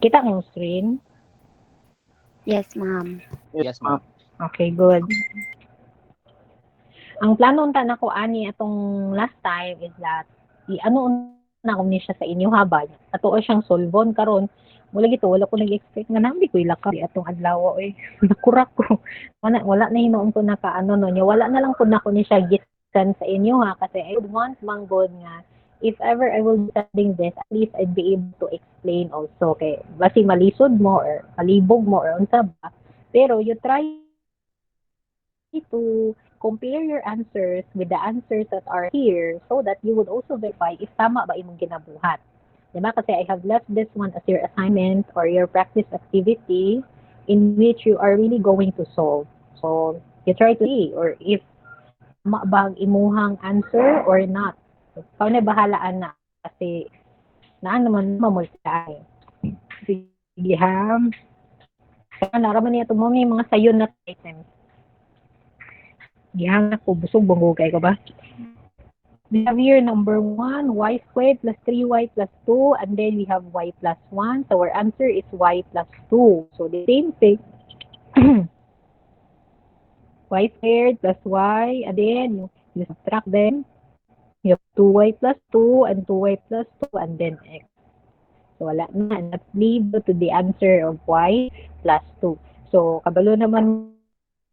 Kita ang screen? Yes, ma'am. Yes, ma'am. Okay, good. Ang plano unta nako ani atong last time is that ano na ko ni siya sa inyo habal. Ato siyang solvon karon. Wala gito, wala ko nag-expect nga nambi ko ilakaw di atong adlaw oy. Nakurak ko. Wala na hinuon ko nakaano no nya. Wala na lang pud nako ni siya gitkan sa inyo ha kasi I would want manggod nga if ever I will be studying this, at least I'd be able to explain also kay basi malisod mo or kalibog mo or unsa ba. Pero you try to compare your answers with the answers that are here so that you would also verify if tama ba imong ginabuhat. Diba? Kasi I have left this one as your assignment or your practice activity in which you are really going to solve. So, you try to see or if tama ba ang imuhang answer or not. So, ikaw na bahalaan na kasi naan naman mamultaan. Sige ha. Kaya naraman niya ito mo may mga sayon na items. Gihang ko busog bongo kay ko ba? We have here number 1, y squared plus 3y plus 2, and then we have y plus 1. So our answer is y plus 2. So the same thing. Y squared plus y, and then you subtract them. You have 2y plus 2 and 2y plus 2 and then x. So wala na. And that leads to the answer of y plus 2. So kabalo naman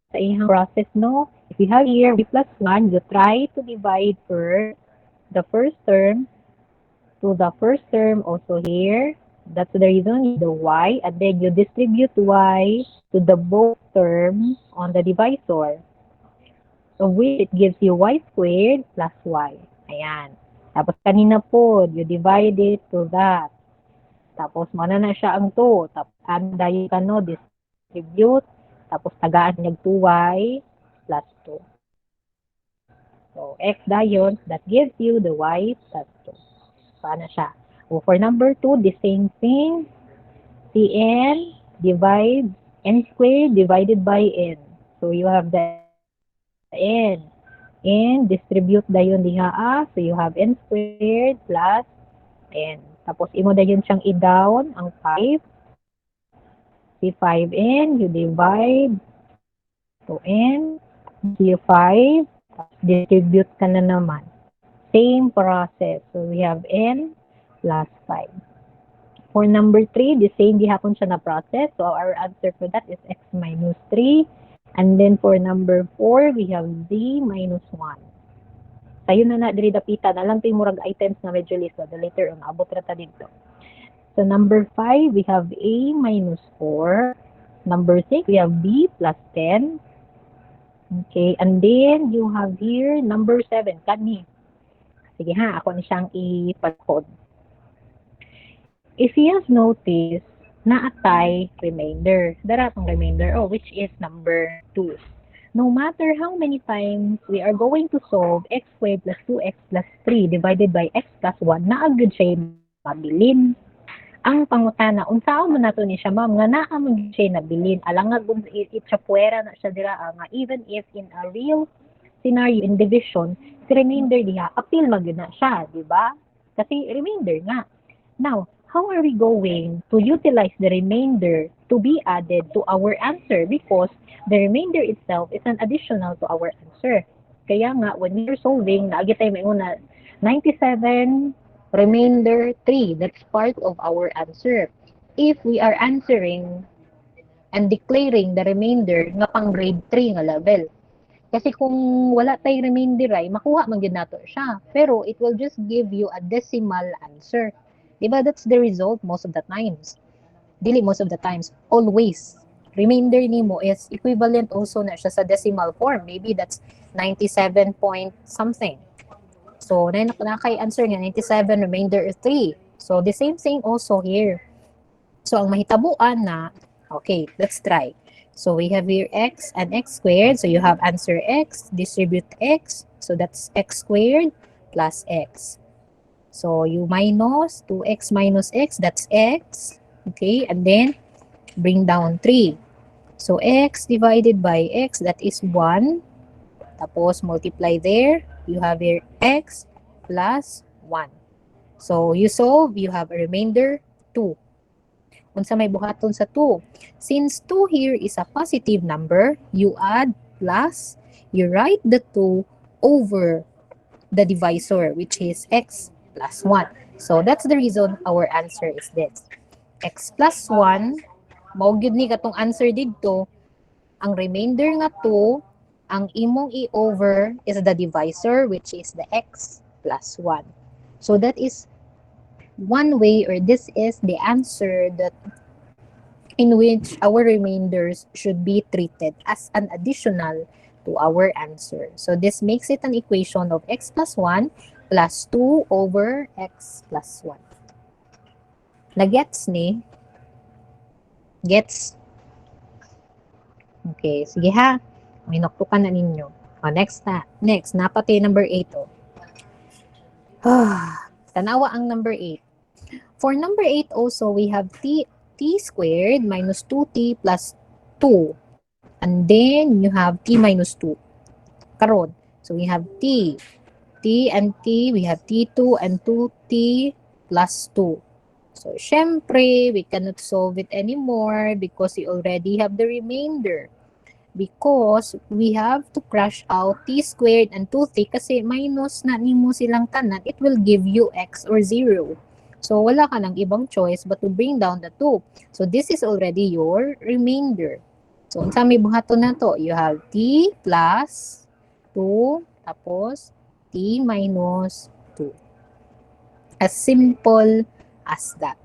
sa ihang process, no? If you have here y plus 1, you try to divide first the first term to the first term also here. That's the reason the y, and then you distribute y to the both terms on the divisor. So which it gives you y squared plus y. Ayan. Tapos kanina po, you divide it to that. Tapos mana na siya ang 2. Tapos anda yung kano, distribute. Tapos tagaan niya 2y plus 2. So, x dayon, that gives you the y plus 2. Paano siya? O, for number 2, the same thing. Cn divide n squared divided by n. So, you have the n. N, distribute dayon diha. So, you have n squared plus n. Tapos, imo dayon siyang i-down, ang 5. Si 5n, you divide to n, si 5, distribute ka na naman. Same process. So, we have n plus 5. For number 3, the same gihapon siya na process. So, our answer for that is x minus 3. And then, for number 4, we have z minus 1. Sayo na na, diri dapita. Nalang ito yung murag items na medyo list. So, the later, abot rata dito. So, number 5, we have a minus 4. Number 6, we have b plus 10. Okay, and then you have here number 7, kani. Sige ha, ako na siyang ipag-code. If you have noticed, naatay remainder. Daratong remainder, which is number 2. No matter how many times we are going to solve x squared plus 2x plus 3 divided by x plus 1, naagad siya mabilin. Ang pangutana, unsaon man nato ni siya ma'am nga naa man siya nabilin alangag itsapuera na siya dira nga even if in a real scenario in division si remainder diha appeal man gyud na siya, di ba? Kasi remainder nga. Now, how are we going to utilize the remainder to be added to our answer because the remainder itself is an additional to our answer. Kaya nga when we are solving naagi tayo may una 97 remainder 3, that's part of our answer. If we are answering and declaring the remainder nga pang grade 3 nga level. Kasi kung wala tay remainder ay makuha man gyud nato siya. Pero it will just give you a decimal answer. Diba? That's the result most of the times. Dili most of the times, always. Remainder nimo is equivalent also na siya sa decimal form. Maybe that's 97 point something. So, nakay answer niya, 97, remainder is 3. So, the same thing also here. So, ang mahitabuan na, okay, let's try. So, we have here x and x squared. So, you have answer x, distribute x. So, that's x squared plus x. So, you minus 2x minus x, that's x. Okay, and then, bring down 3. So, x divided by x, that is 1. Tapos, multiply there. You have here x plus 1. So, you solve, you have a remainder 2. Unsa may buhaton sa 2? Since 2 here is a positive number, you add plus, you write the 2 over the divisor, which is x plus 1. So that's the reason our answer is this. X plus 1, mao gyud ni katong answer didto. Ang remainder nga 2, ang imong i-over is the divisor, which is the x plus 1. So that is one way, or this is the answer that in which our remainders should be treated as an additional to our answer. So this makes it an equation of x plus 1 plus 2 over x plus 1. Nagets ni? Gets? Okay, sige ha. Minoktukan na ninyo. Next, napati number 8. Tanawa ang number 8. For number 8 also, we have t squared minus 2t plus 2. And then, you have t minus 2. Karon. So, we have t and t. We have t2 and 2t plus 2. So, syempre, we cannot solve it anymore because we already have the remainder. Because we have to crush out t squared and 2t kasi minus na nimo silang tanan, it will give you x or 0. So, wala ka ng ibang choice but to bring down the 2. So, this is already your remainder. So, sa may buhaton na to, you have t plus 2 tapos t minus 2. As simple as that.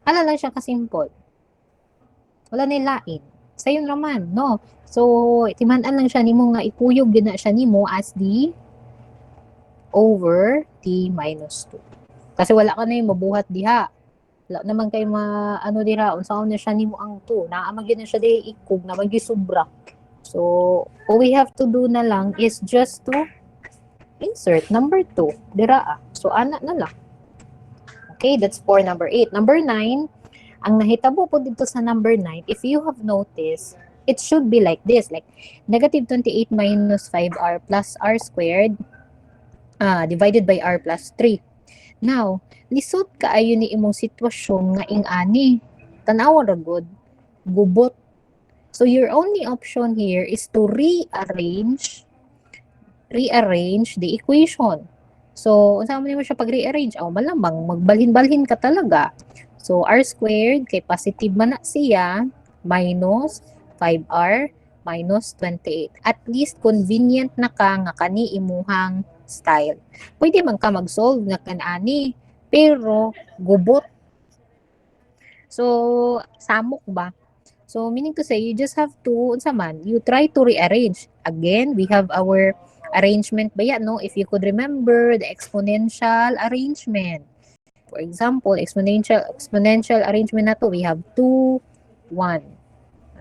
Ala lang siya kasimple. Wala na lain. Sayon raman, no? So, timan-an lang siya nimo nga ikuyog gina siya nimo as d over t minus 2. Kasi wala ka na yung mabuhat diha. Wala naman kay ano dira, unsaon na siya nimo ang 2. Naamagin na siya di ikog na magisubra. So, all we have to do na lang is just to insert number 2 dira. So, ana na lang. Okay, that's for number 8. Number 9, ang nahitabo po dito sa number 9, if you have noticed, it should be like this, like negative 28 minus 5r plus r squared divided by r plus 3. Now, lisod kaayo ni imong sitwasyon nga ing-ani. Tanawa ra gud, gubot. So, your only option here is to rearrange the equation. So, unsa man mo siya pag-rearrange? Malamang magbalhin-balhin ka talaga. So, r squared, kay positive man na siya, minus 5r minus 28. At least, convenient na ka nga kani imuhang style. Pwede man ka mag-solve na kanani, pero gubot. So, samok ba? So, meaning to say, you just have to, unsa man, you try to rearrange. Again, we have our arrangement ba yan, no? If you could remember the exponential arrangement. For example, exponential arrangement na to, we have 2, 1.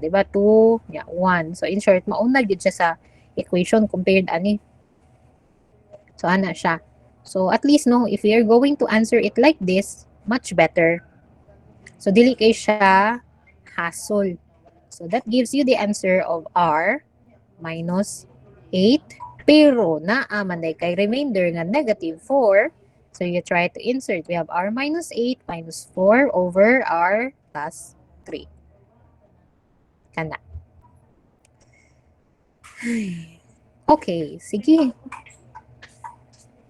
Diba? 2, 1. So, in short, mauna yun siya sa equation compared ani. So, ana siya. So, at least, no, if you're going to answer it like this, much better. So, dili kay siya hassle. So, that gives you the answer of r minus 8. Pero, naamanday kay remainder nga negative 4. So, you try to insert. We have r minus 8 minus 4 over r plus 3. Kana. Okay, sige.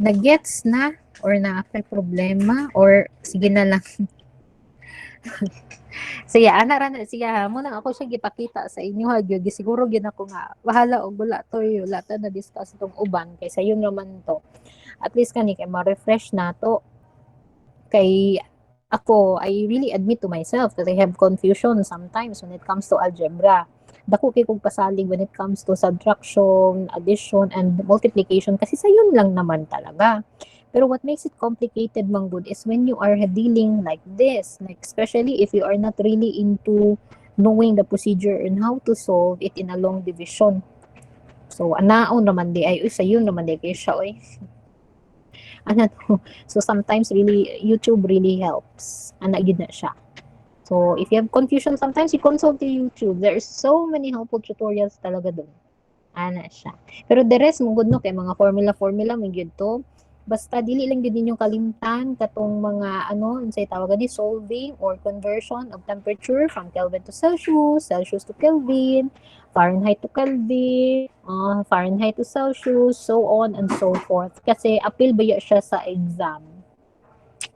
Nag-gets na or na-apply problema or sige na lang. Sige, sige ha. Muna ako siya gipakita sa inyo ha. Siguro gina ko nga. Bahala o gula to yun. Lata na discuss itong uban. Kaysa yun naman to. At least kani kay ma-refresh na to. Kay ako, I really admit to myself that I have confusion sometimes when it comes to algebra. Dako kay kong pasalig when it comes to subtraction, addition, and multiplication. Kasi sa yun lang naman talaga. Pero what makes it complicated, Manggod, is when you are dealing like this. Like especially if you are not really into knowing the procedure and how to solve it in a long division. So, anaon naman di ay, sa yun naman di kayo siya, oy. So, sometimes really, YouTube really helps. Gid na siya. So, if you have confusion, sometimes you consult the YouTube. There's so many helpful tutorials talaga doon. Siya. Pero the rest, Manggod, no, kay mga formula, may yun to. Basta dili lang gyud ninyong kalimtan katong mga unsay tawag ni solving or conversion of temperature from Kelvin to Celsius, Celsius to Kelvin, Fahrenheit to Kelvin, Fahrenheit to Celsius, so on and so forth. Kasi apil ba siya sa exam.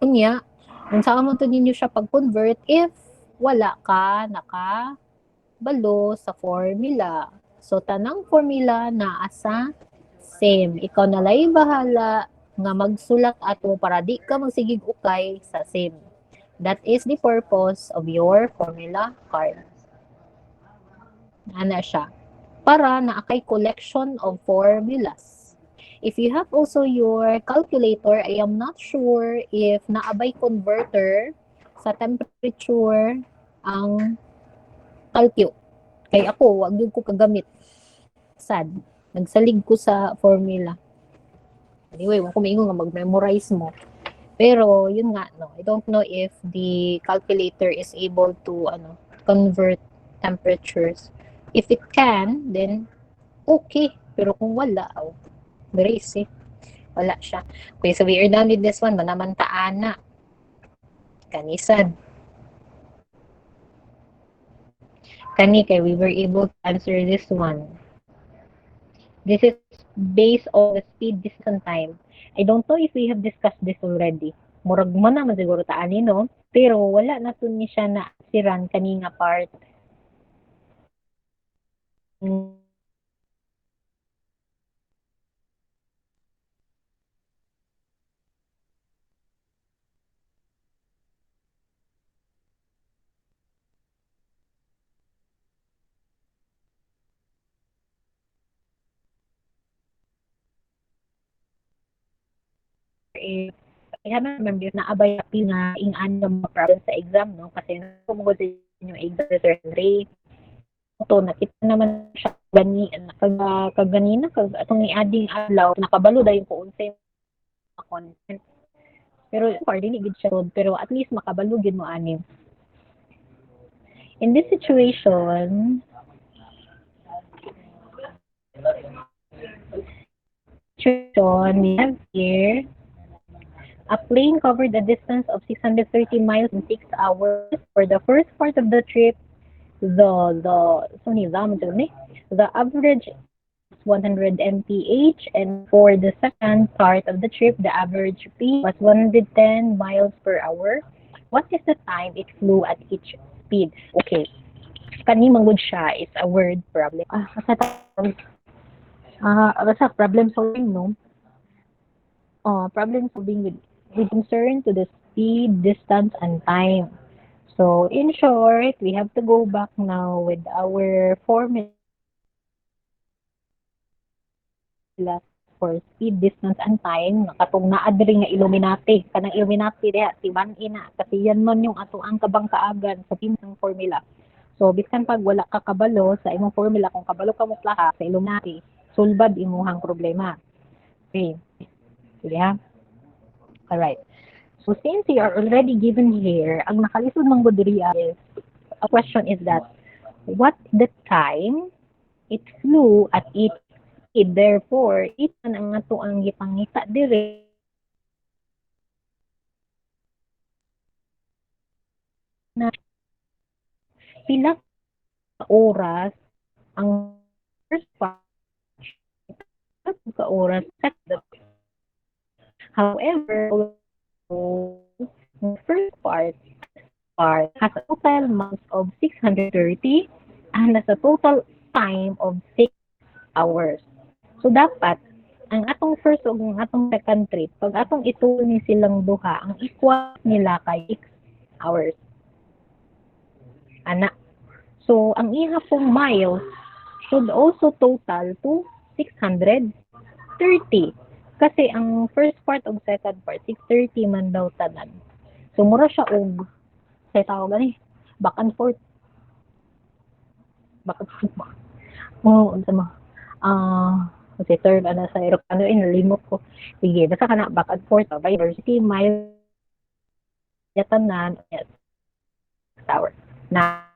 Unya, unsa man to ninyo siya pag-convert if wala ka nakabalo sa formula. So tanang formula naa sa same. Ikaw na lay bahala nga magsulat ato para di ka magsigig ukay sa same. That is the purpose of your formula card. Ana siya. Para naakay collection of formulas. If you have also your calculator, I am not sure if naabay converter sa temperature ang calcu. Kay ako, wag yun ko kagamit. Sad. Nagsalig ko sa formula. Anyway, wag ko maingon nga mag-memorize mo. Pero, yun nga, no. I don't know if the calculator is able to, convert temperatures. If it can, then, okay. Pero kung wala, very easy. Wala siya. Okay, so we are done with this one. Manamantaan na. Kanisad. Kani, kay we were able to answer this one. This is based on the speed, distance, and time. I don't know if we have discussed this already. Murag man naman siguro taan no? Pero wala na to ni siya na siran kaninga part. If I haven't remember if naabay apil nga ing-an ng mga problem sa exam, no? Kasi kumugod sa yung exam sa Sir Henry. Ito, nakita naman siya kaganina, atong i-adding adlaw, nakabalo dahil ko unsay content. Pero far dili gid siya rod, pero at least makabalo gid mo ani. In this situation, we have here a plane covered a distance of 630 miles in 6 hours. For the first part of the trip, the average 100 mph, and for the second part of the trip, the average speed was 110 miles per hour. What is the time it flew at each speed? Okay, kani manggod siya is a word problem. Basta problem solving, no? Problem solving with concern to the speed, distance, and time. So, in short, we have to go back now with our formula for speed, distance, and time. Katong naadri nga Illuminati. Kanang Illuminati diha, si Man Ina. Kasi yan man yung ato ang kabang kaagan sa ng formula. So, bisan pag wala ka kabalo sa imong formula, kung kabalo ka mo plaha sa Illuminati, sulbad imuhang problema. Okay. Sige ha? Alright. So, since you are already given here, ang nakalisod ng Budria is, a question is that, what the time it flew at each speed? Therefore, ito ang ato ang gipangita dire na pila ka oras ang first part, ka oras at the however, the first part has a total mass of 630 and has a total time of 6 hours. So, dapat, ang atong first o ang atong second trip, pag atong itul ni silang duha, ang equal nila kay 6 hours. Ana. So, ang iha pong miles should also total to 630. Kasi ang first part o second part, 630 man daw tanan. So, mura siya og say tawag gani back and forth unsa mo kasi third sa aeroplano nalimot ko, sige basta kana back and forth by university miles yatanan, yes, hours na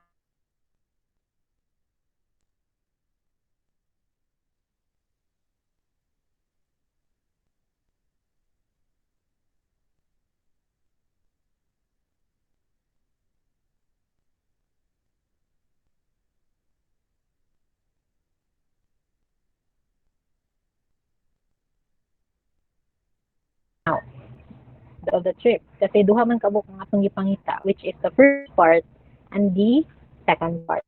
of the trip. Kasi duha man kabuk ang atong gipangita, which is the first part and the second part.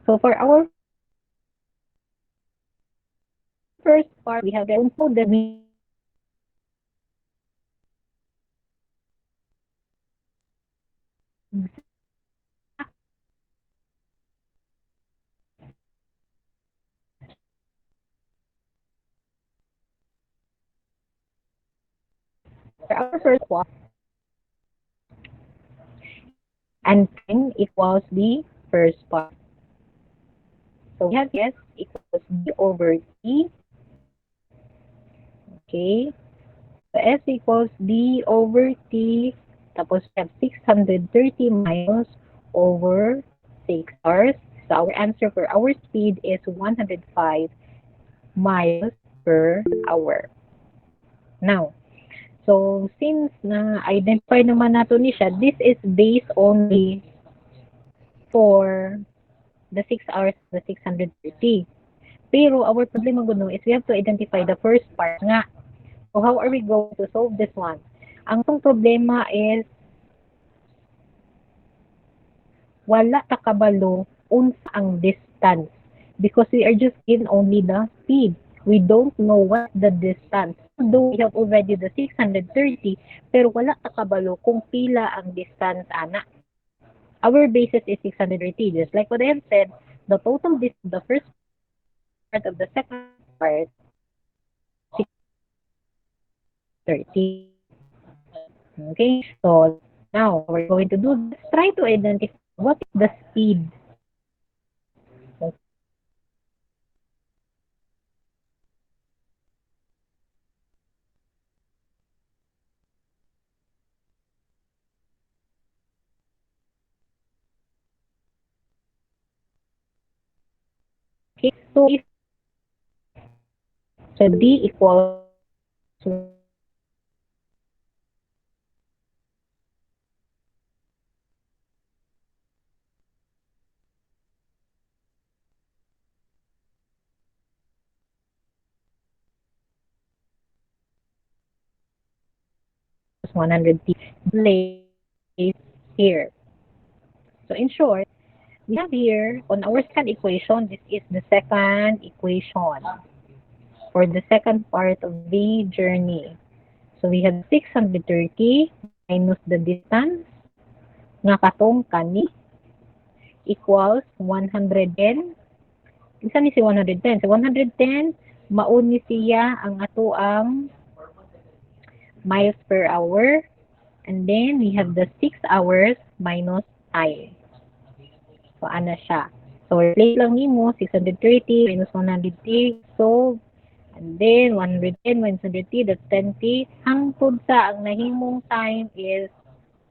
So for our first part, we have also the for our first part, and 10 equals the first part. So we have S equals B over T. Okay. So S equals D over T. Tapos we have 630 miles over 6 hours. So our answer for our speed is 105 miles per hour. Now, so since na-identify naman nato ni siya, this is based only for the 6 hours, the 630. Pero our problema guno is we have to identify the first part nga. So how are we going to solve this one? Ang tong problema is wala ta kabalo unsa ang distance because we are just given only the speed. We don't know what the distance. Though we have already the 630, pero wala ta kabalo kung pila ang distance ana. Our basis is 630. Just like what I have said, the total distance of the first part of the second part, 630. Okay, so now we're going to do, let's try to identify what is the speed. Okay, so if so D equals 100 place here. So in short, we have here on our second equation, this is the second equation for the second part of the journey. So we have 630 minus the distance nga katong kani equals 110. Isa ni si 110. So 110 maun ni siya ang ato ang miles per hour. And then we have the 6 hours minus time. So ana siya. So replace lang nimo 630 minus 100t. So and then 110 minus 100t, that's 10t. Hangtod sa ang nahimong time is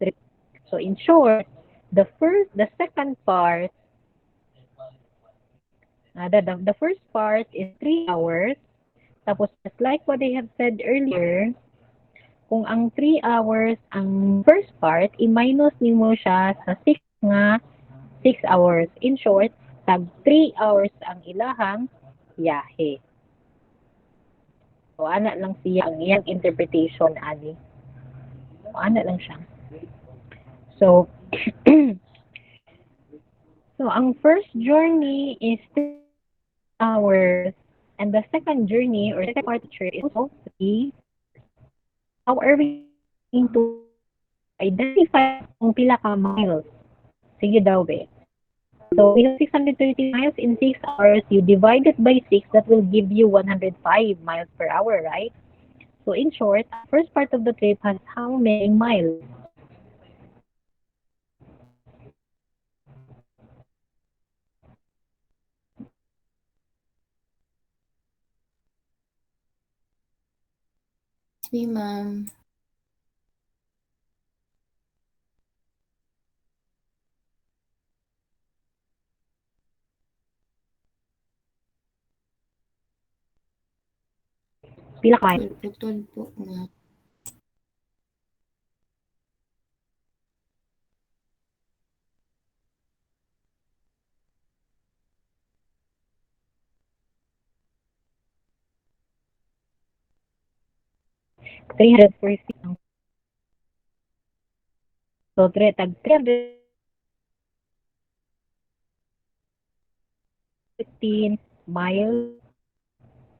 3. So in short, the second part, the first part is 3 hours. Tapos just like what I have said earlier, kung ang 3 hours ang first part, i-minus nimo siya sa 6 nga 6 hours. In short, tag 3 hours ang ilahang biyahe. So, ana lang siya ang iyang interpretation, ani. So, ana lang siya. So, so ang first journey is 3 hours and the second journey or second part of the trip is also 3. How are we going to identify kung pila ka miles? Sige daw, be. So, we have 630 miles in 6 hours. You divide it by 6, that will give you 105 miles per hour, right? So, in short, the first part of the trip has how many miles? Me, ma'am. Pila ka? Putol po nga. $346. So, tag 315 miles,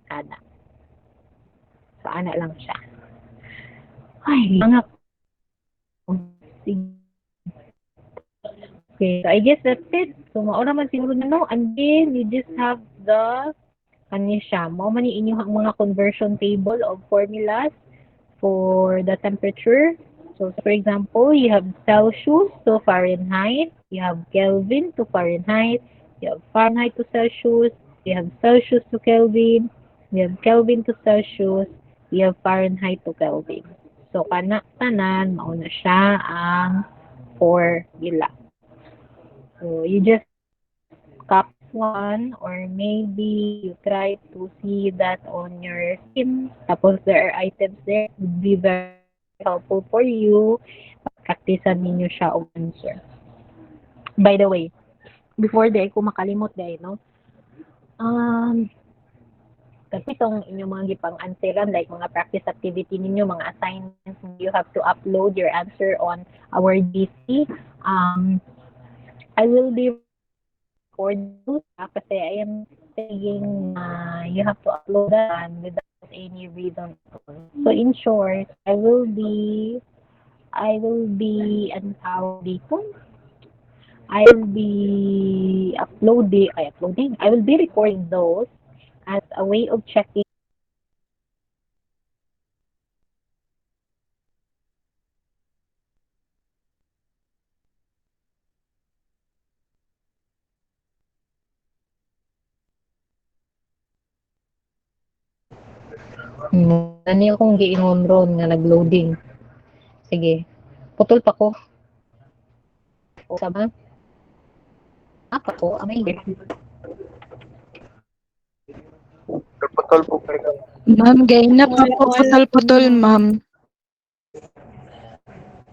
ana. So, ana lang siya. Ay, mga okay, so I guess that's it. So, maura man siguro na, no? And then, you just have the, siya, mo man inyong mga conversion table of formulas for the temperature. So, for example, you have Celsius to Fahrenheit, you have Kelvin to Fahrenheit, you have Fahrenheit to Celsius, you have Celsius to Kelvin, you have Kelvin to Celsius, you have Fahrenheit to Kelvin. So, tanan, mauna siya ang formula. So, you just copy one or maybe you try to see that on your screen. Tapos there are items there. It would be very helpful for you. Practicean ninyo siya o answer. By the way, before day ko makalimot day, no? Kasi itong inyong mga gipang answeran, like mga practice activity ninyo, mga assignments, you have to upload your answer on our GC. I will be recording kasi I am saying you have to upload that without any reason. So in short, I will be an tawag dito. I will be uploading. I will be recording those as a way of checking Nani akong giingon ron nga nag-loading. Sige. Putol pa ko. O sama? Apa ko? Amay. Putol po kayo. Ma'am, gay na po putol-putol, ma'am.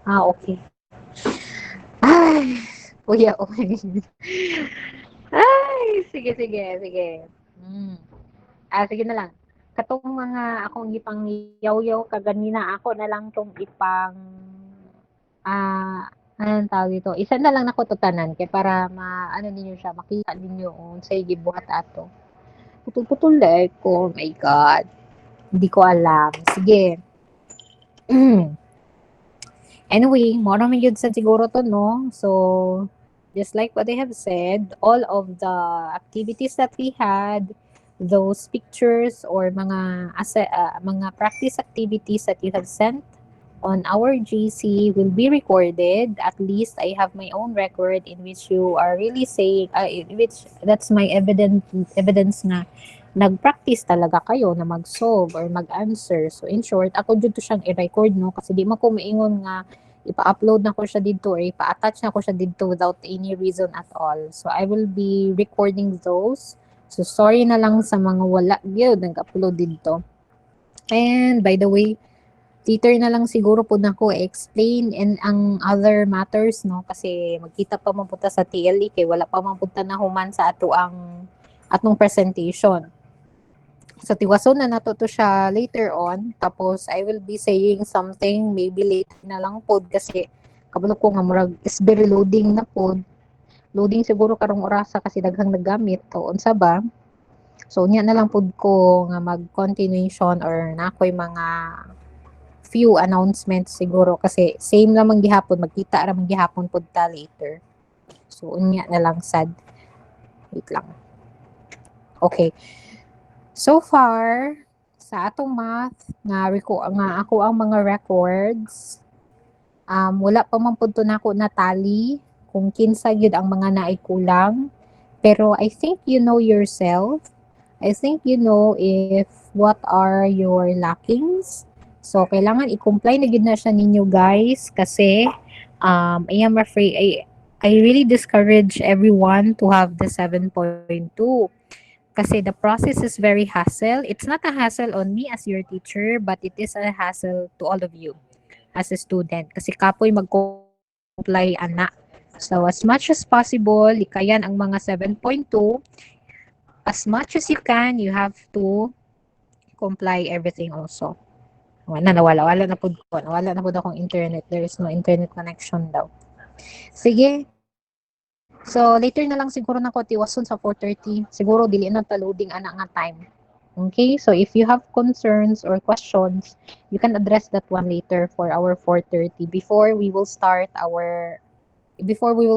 Okay. Ay, kuya, okay. Ay, sige. Sige na lang. Katong mga akong ipang yaw-yaw kaganina, ako na lang tong ipang anong tawag dito? Isa na lang nako tutanan kay para ano ninyo siya, makita ninyo kung say gibuhat ato. Putol-putol like ko. Oh my God. Hindi ko alam. Sige. Anyway, mo naman yun sa siguro to, no? So, just like what I have said, all of the activities that we had, those pictures or mga practice activities that you have sent on our GC will be recorded. At least I have my own record in which you are really saying, which that's my evidence na nag-practice talaga kayo na mag-solve or mag-answer. So, in short, ako dito siyang i-record, no? Kasi di man ko maingon nga ipa-upload na ko siya dito or ipa-attach na ko siya dito without any reason at all. So, I will be recording those. So, sorry na lang sa mga wala yun nag-upload dito. And, by the way, later na lang siguro po na ko explain and ang other matters, no? Kasi magkita pa man punta sa TLE kay wala pa man punta na human sa ato ang atong presentation. So, tiwason na nato to siya later on. Tapos, I will be saying something maybe later na lang pod kasi kabalo ko nga murag is very loading na pod. Loading siguro karong orasa kasi daghang naggamit. O, unsa ba? So, niya na lang pod ko nga mag-continuation or na ako'y mga few announcements siguro kasi same lamang gihapon. Magkita ramang gihapon pod ta later. So, unya na lang sad. Wait lang. Okay. So far, sa atong math, nga ako ang mga records, wala pa man punto na ako natali kung kinsa yun ang mga naikulang. Pero I think you know yourself. I think you know if what are your lackings. So, kailangan i-comply na yun na siya ninyo guys kasi I am afraid, I really discourage everyone to have the 7.2. Kasi the process is very hassle. It's not a hassle on me as your teacher, but it is a hassle to all of you as a student. Kasi kapoy mag-comply anak. So, as much as possible, ikayan ang mga 7.2. As much as you can, you have to comply everything also. Wala na po ko. Wala na po akong internet. There is no internet connection daw. Sige. So, later na lang siguro na ko tiwason sa 4:30. Siguro, dili na ta-loading anak nga time. Okay? So, if you have concerns or questions, you can address that one later for our 4:30 before we will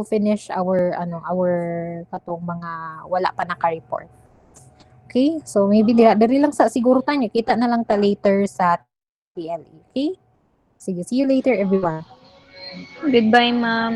finish our katong mga wala pa naka-report. Okay? So, maybe diri lang sa siguro tayo. Kita na lang ta later sa TLE. Okay? Sige, see you later everyone. Goodbye, ma'am.